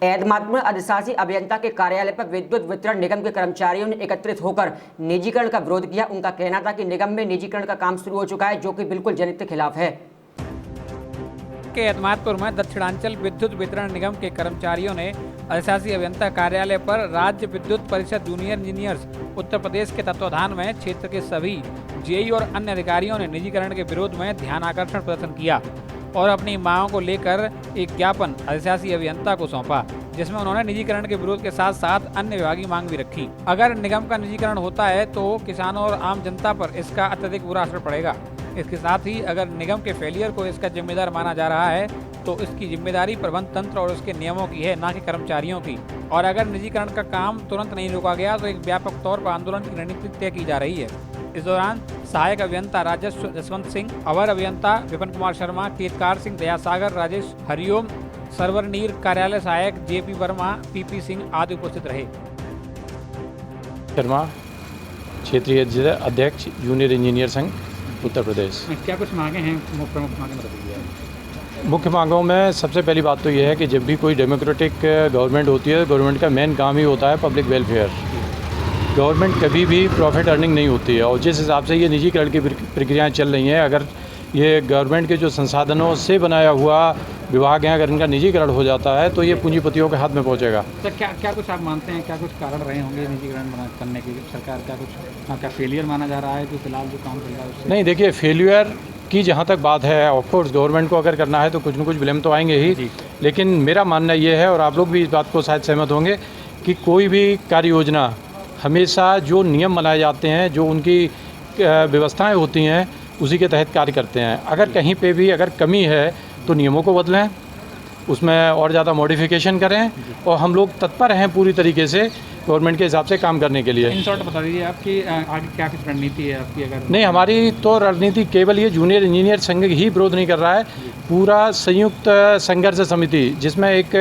एतमाद में अधिशासी अभियंता के कार्यालय पर विद्युत वितरण निगम के कर्मचारियों ने एकत्रित होकर निजीकरण का विरोध किया। उनका कहना था कि निगम में निजीकरण का काम शुरू हो चुका है, जो कि बिल्कुल जनहित के खिलाफ है। के एतमादपुर में दक्षिणांचल विद्युत वितरण निगम के कर्मचारियों ने अधिशासी अभियंता कार्यालय पर राज्य विद्युत परिषद जूनियर इंजीनियर्स उत्तर प्रदेश के तत्वाधान में क्षेत्र के सभी जेई और अन्य अधिकारियों ने निजीकरण के विरोध में ध्यान आकर्षण प्रदर्शन किया और अपनी मांगों को लेकर एक ज्ञापन अधिशासी अभियंता को सौंपा, जिसमें उन्होंने निजीकरण के विरोध के साथ साथ अन्य विभागीय मांग भी रखी। अगर निगम का निजीकरण होता है तो किसानों और आम जनता पर इसका अत्यधिक बुरा असर पड़ेगा। इसके साथ ही अगर निगम के फेलियर को इसका जिम्मेदार माना जा रहा है तो इसकी जिम्मेदारी प्रबंध तंत्र और उसके नियमों की है, न कि कर्मचारियों की। और अगर निजीकरण का काम तुरंत नहीं रोका गया तो एक व्यापक तौर पर आंदोलन की रणनीति तय की जा रही है। इस दौरान सहायक अभियंता राजस्व जसवंत सिंह, अवर अभियंता विपिन कुमार शर्मा, केतकार सिंह, दयासागर, राजेश हरिओम, सर्वर नीर, कार्यालय सहायक जेपी वर्मा, पीपी सिंह आदि उपस्थित रहे। शर्मा, क्षेत्रीय जिला अध्यक्ष जूनियर इंजीनियर संघ उत्तर प्रदेश। क्या कुछ मांगे हैं? प्रमुख मांगे बताइए। मुख्य मांगों में सबसे पहली बात तो यह है कि जब भी कोई डेमोक्रेटिक गवर्नमेंट होती है, गवर्नमेंट का मेन काम ही होता है पब्लिक वेलफेयर। गवर्नमेंट कभी भी प्रॉफिट अर्निंग नहीं होती है और जिस हिसाब से ये निजीकरण की प्रक्रियाएं चल रही हैं, अगर ये गवर्नमेंट के जो संसाधनों से बनाया हुआ विभाग हैं, अगर इनका निजीकरण हो जाता है तो ये पूंजीपतियों के हाथ में पहुंचेगा। तो क्या कुछ आप मानते हैं, क्या कुछ कारण रहे होंगे निजीकरण करने के? सरकार क्या फेलियर माना जा रहा है जो फिलहाल जो काम चल रहा है उससे? नहीं, देखिए, फेलियर की जहाँ तक बात है, ऑफकोर्स गवर्नमेंट को अगर करना है तो कुछ न कुछ ब्लेम तो आएंगे ही, लेकिन मेरा मानना ये है, और आप लोग भी इस बात को शायद सहमत होंगे, कि कोई भी कार्य योजना हमेशा जो नियम बनाए जाते हैं, जो उनकी व्यवस्थाएं होती हैं, उसी के तहत कार्य करते हैं। अगर कहीं पे भी अगर कमी है तो नियमों को बदलें, उसमें और ज़्यादा मॉडिफिकेशन करें, और हम लोग तत्पर हैं पूरी तरीके से गवर्नमेंट के हिसाब से काम करने के लिए। इन शॉर्ट बता दीजिए आपकी आगे क्या कुछ रणनीति है आपकी? अगर नहीं, हमारी तो रणनीति केवल ये जूनियर इंजीनियर संघ ही विरोध नहीं कर रहा है, पूरा संयुक्त संघर्ष समिति, जिसमें एक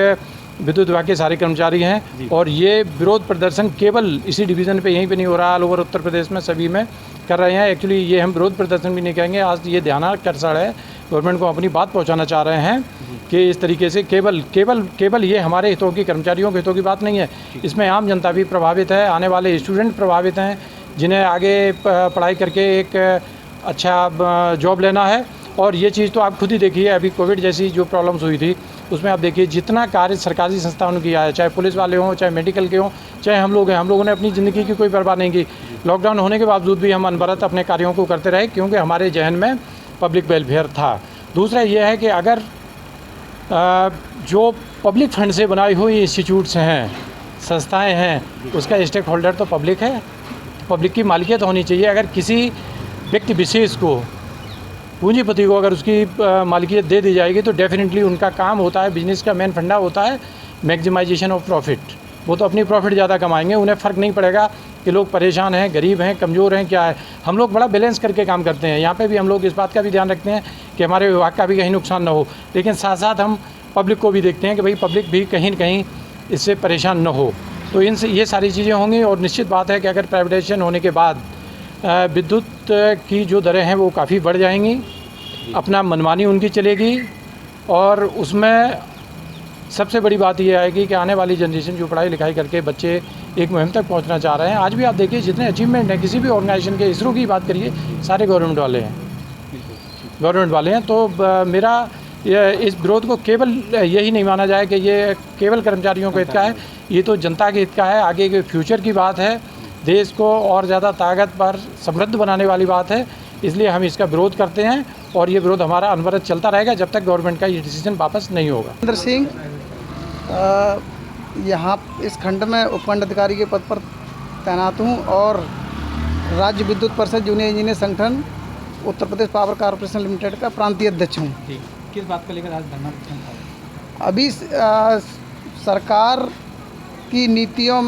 विद्युत विभाग के सारे कर्मचारी हैं, और ये विरोध प्रदर्शन केवल इसी डिवीज़न पे, यहीं पे नहीं हो रहा, ऑल ओवर उत्तर प्रदेश में सभी में कर रहे हैं। एक्चुअली ये हम विरोध प्रदर्शन भी नहीं कहेंगे, आज ये ध्यानाकर्षण है, गवर्नमेंट को अपनी बात पहुंचाना चाह रहे हैं कि इस तरीके से केवल ये हमारे हितों की, कर्मचारियों के हितों की बात नहीं है, इसमें आम जनता भी प्रभावित है, आने वाले स्टूडेंट प्रभावित हैं, जिन्हें आगे पढ़ाई करके एक अच्छा जॉब लेना है। और ये चीज़ तो आप खुद ही देखिए, अभी कोविड जैसी जो प्रॉब्लम्स हुई थी उसमें आप देखिए जितना कार्य सरकारी संस्थाओं ने किया है, चाहे पुलिस वाले हों, चाहे मेडिकल के हों, चाहे हम लोग हैं, हम लोगों ने अपनी ज़िंदगी की कोई परवाह नहीं की। लॉकडाउन होने के बावजूद भी हम अनवरत अपने कार्यों को करते रहे, क्योंकि हमारे जहन में पब्लिक वेलफेयर था। दूसरा ये है कि अगर जो पब्लिक फंड से बनाई हुई इंस्टीट्यूट्स हैं, संस्थाएँ हैं, उसका स्टेक होल्डर तो पब्लिक है, पब्लिक की मालिकियत होनी चाहिए। अगर किसी व्यक्ति विशेष को, पूंजीपति को अगर उसकी मालिकियत दे दी जाएगी तो डेफिनेटली उनका काम होता है, बिजनेस का मेन फंडा होता है मैक्सिमाइजेशन ऑफ प्रॉफिट। वो तो अपनी प्रॉफिट ज़्यादा कमाएंगे, उन्हें फ़र्क नहीं पड़ेगा कि लोग परेशान हैं, गरीब हैं, कमज़ोर हैं, क्या है। हम लोग बड़ा बैलेंस करके काम करते हैं। यहाँ पे भी हम लोग इस बात का भी ध्यान रखते हैं कि हमारे विभाग का भी कहीं नुकसान ना हो, लेकिन साथ साथ हम पब्लिक को भी देखते हैं कि भाई पब्लिक भी कहीं न कहीं इससे परेशान न हो। तो इनसे ये सारी चीज़ें होंगी। और निश्चित बात है कि अगर प्राइवेटाइजेशन होने के बाद विद्युत की जो दरें हैं वो काफ़ी बढ़ जाएंगी, अपना मनमानी उनकी चलेगी, और उसमें सबसे बड़ी बात ये आएगी कि आने वाली जनरेशन जो पढ़ाई लिखाई करके बच्चे एक मुहिम तक पहुंचना चाह रहे हैं। आज भी आप देखिए जितने अचीवमेंट हैं किसी भी ऑर्गेनाइजेशन के, इसरो की बात करिए, सारे गवर्नमेंट वाले हैं। तो मेरा इस विरोध को केवल यही नहीं माना जाए कि ये केवल कर्मचारियों के हित का है, ये तो जनता के हित का है, आगे के फ्यूचर की बात है, देश को और ज़्यादा ताकत पर समृद्ध बनाने वाली बात है। इसलिए हम इसका विरोध करते हैं और ये विरोध हमारा अनवरत चलता रहेगा जब तक गवर्नमेंट का ये डिसीजन वापस नहीं होगा। इंद्र सिंह यहाँ इस खंड में उपखंड अधिकारी के पद पर तैनात हूँ और राज्य विद्युत परिषद जूनियर इंजीनियर संगठन Uttar Pradesh power corporation limited का प्रांतीय अध्यक्ष हूँ। किस बात को लेकर आज धरना? अभी सरकार की नीतियों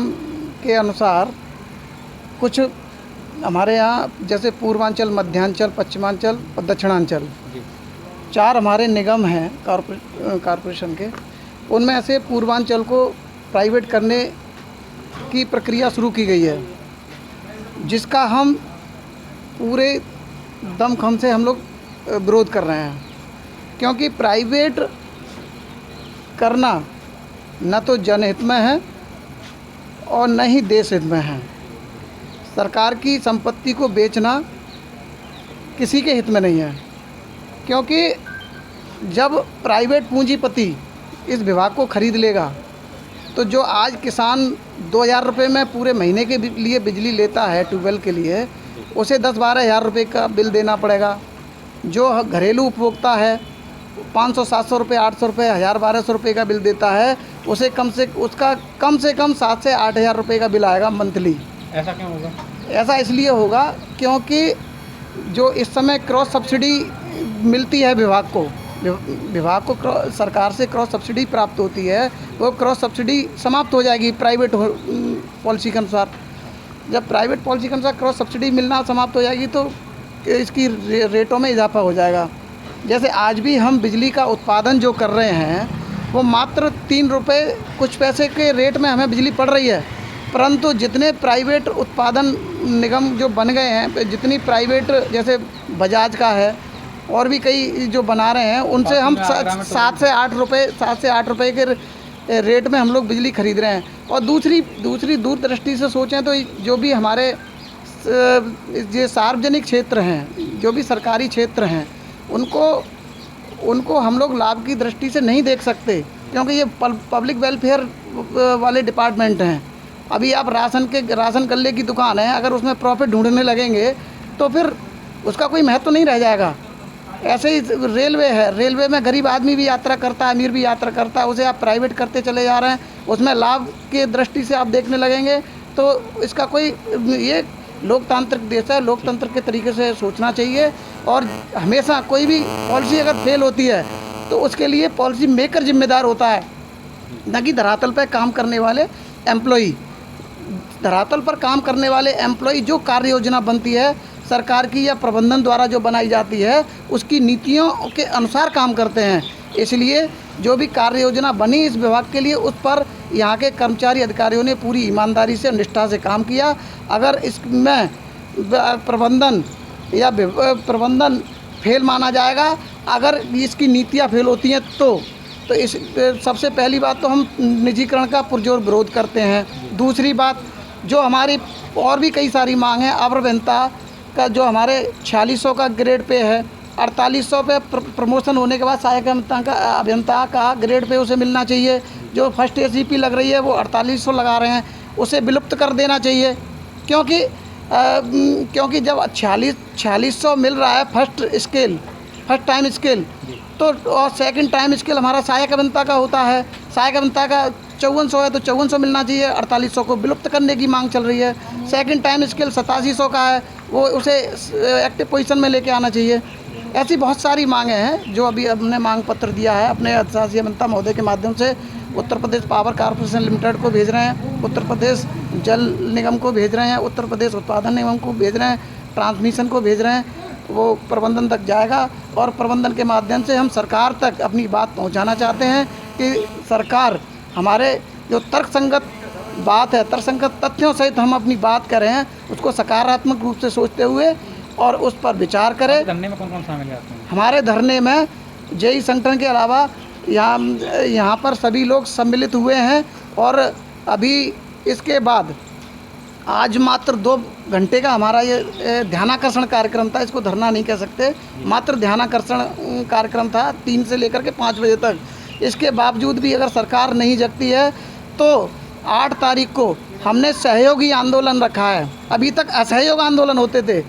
के अनुसार कुछ हमारे यहाँ जैसे पूर्वांचल, मध्यांचल, पश्चिमांचल और दक्षिणांचल 4 हमारे निगम हैं कॉरपोरेशन के, उनमें से पूर्वांचल को प्राइवेट करने की प्रक्रिया शुरू की गई है, जिसका हम पूरे दमखम से हम लोग विरोध कर रहे हैं। क्योंकि प्राइवेट करना न तो जनहित में है और न ही देश हित में है। सरकार की संपत्ति को बेचना किसी के हित में नहीं है, क्योंकि जब प्राइवेट पूंजीपति इस विभाग को खरीद लेगा तो जो आज किसान 2000 रुपये में पूरे महीने के लिए बिजली लेता है ट्यूबवेल के लिए, उसे 10-12 हज़ार रुपये का बिल देना पड़ेगा। जो घरेलू उपभोक्ता है 500-700 रुपये, 800 रुपये, 1000-1200 रुपये का बिल देता है, उसे कम से कम 7 से 8 हज़ार रुपये का बिल आएगा मंथली। ऐसा क्यों होगा? ऐसा इसलिए होगा क्योंकि जो इस समय क्रॉस सब्सिडी मिलती है विभाग को सरकार से क्रॉस सब्सिडी प्राप्त होती है, वो क्रॉस सब्सिडी समाप्त हो जाएगी प्राइवेट पॉलिसी के अनुसार। जब प्राइवेट पॉलिसी के अनुसार क्रॉस सब्सिडी मिलना समाप्त हो जाएगी तो इसकी रेटों में इजाफा हो जाएगा। जैसे आज भी हम बिजली का उत्पादन जो कर रहे हैं वो मात्र 3 रुपये कुछ पैसे के रेट में हमें बिजली पड़ रही है, परंतु जितने प्राइवेट उत्पादन निगम जो बन गए हैं, जितनी प्राइवेट जैसे बजाज का है और भी कई जो बना रहे हैं, उनसे हम 7 से 8 रुपये के रेट में हम लोग बिजली खरीद रहे हैं। और दूसरी दूरदृष्टि से सोचें तो जो भी हमारे ये सार्वजनिक क्षेत्र हैं, जो भी सरकारी क्षेत्र हैं, उनको हम लोग लाभ की दृष्टि से नहीं देख सकते, क्योंकि ये पब्लिक वेलफेयर वाले डिपार्टमेंट हैं। अभी आप राशन गल्ले की दुकान है, अगर उसमें प्रॉफिट ढूंढने लगेंगे तो फिर उसका कोई महत्व नहीं रह जाएगा। ऐसे ही रेलवे है, रेलवे में गरीब आदमी भी यात्रा करता है, अमीर भी यात्रा करता है, उसे आप प्राइवेट करते चले जा रहे हैं, उसमें लाभ की दृष्टि से आप देखने लगेंगे तो इसका कोई, ये लोकतांत्रिक देश है, लोकतंत्र के तरीके से सोचना चाहिए। और हमेशा कोई भी पॉलिसी अगर फेल होती है तो उसके लिए पॉलिसी मेकर जिम्मेदार होता है, न कि धरातल पर काम करने वाले एम्प्लॉई। धरातल पर काम करने वाले एम्प्लॉई जो कार्य योजना बनती है सरकार की या प्रबंधन द्वारा जो बनाई जाती है, उसकी नीतियों के अनुसार काम करते हैं। इसलिए जो भी कार्य योजना बनी इस विभाग के लिए, उस पर यहाँ के कर्मचारी अधिकारियों ने पूरी ईमानदारी से, निष्ठा से काम किया। अगर इसमें प्रबंधन फेल माना जाएगा, अगर इसकी नीतियाँ फेल होती हैं तो इस सबसे पहली बात तो हम निजीकरण का पुरजोर विरोध करते हैं। दूसरी बात, जो हमारी और भी कई सारी मांग हैं, अवर अभियंता का जो हमारे 4600 का ग्रेड पे है, 4800 पे प्रमोशन होने के बाद सहायक अभियंता का ग्रेड पे उसे मिलना चाहिए। जो फर्स्ट एसीपी लग रही है वो 4800 लगा रहे हैं, उसे विलुप्त कर देना चाहिए। क्योंकि जब 4600 मिल रहा है फर्स्ट टाइम स्केल, तो और सेकंड टाइम स्केल हमारा सहायक अभियंता का होता है। सहायक अभियंता का 5400 है तो 5400 मिलना चाहिए, 4800 को विलुप्त करने की मांग चल रही है। सेकंड टाइम स्केल 8700 का है, वो उसे एक्टिव पोजीशन में लेके आना चाहिए। ऐसी बहुत सारी मांगें हैं जो अभी हमने मांग पत्र दिया है अपने अधिशासी अभियंता महोदय के माध्यम से। Uttar Pradesh power corporation limited को भेज रहे हैं, उत्तर प्रदेश जल निगम को भेज रहे हैं, उत्तर प्रदेश उत्पादन निगम को भेज रहे हैं, ट्रांसमिशन को भेज रहे हैं। वो प्रबंधन तक जाएगा और प्रबंधन के माध्यम से हम सरकार तक अपनी बात पहुंचाना चाहते हैं कि सरकार हमारे जो तर्कसंगत बात है, तर्कसंगत तथ्यों सहित हम अपनी बात कर रहे हैं, उसको सकारात्मक रूप से सोचते हुए और उस पर विचार करें। धरने में कौन शामिल है आपके? हमारे धरने में जेई संगठन के अलावा यहाँ पर सभी लोग सम्मिलित हुए हैं। और अभी इसके बाद आज मात्र 2 घंटे का हमारा ये ध्यानाकर्षण कार्यक्रम था, इसको धरना नहीं कह सकते, मात्र ध्यानाकर्षण कार्यक्रम था 3 से लेकर के 5 बजे तक। इसके बावजूद भी अगर सरकार नहीं जगती है तो 8 तारीख को हमने सहयोगी आंदोलन रखा है। अभी तक असहयोग आंदोलन होते थे,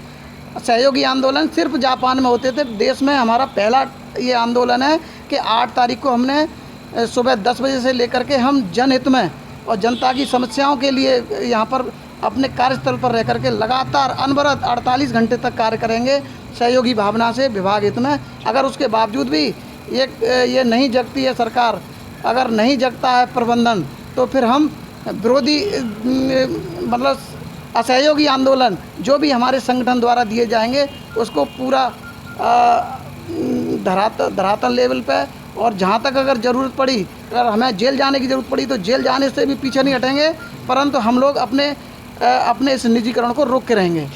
सहयोगी आंदोलन सिर्फ जापान में होते थे। देश में हमारा पहला ये आंदोलन है कि 8 तारीख को हमने सुबह 10 बजे से लेकर के हम जनहित में और जनता की समस्याओं के लिए यहाँ पर अपने कार्यस्थल पर रह करके लगातार अनवरत 48 घंटे तक कार्य करेंगे सहयोगी भावना से विभाग हित में। अगर उसके बावजूद भी ये नहीं जगती है सरकार, अगर नहीं जगता है प्रबंधन, तो फिर हम विरोधी मतलब असहयोगी आंदोलन जो भी हमारे संगठन द्वारा दिए जाएंगे उसको पूरा धरातल लेवल पे, और जहाँ तक अगर ज़रूरत पड़ी, अगर हमें जेल जाने की ज़रूरत पड़ी तो जेल जाने से भी पीछे नहीं हटेंगे, परंतु हम लोग अपने इस निजीकरण को रोक के रहेंगे।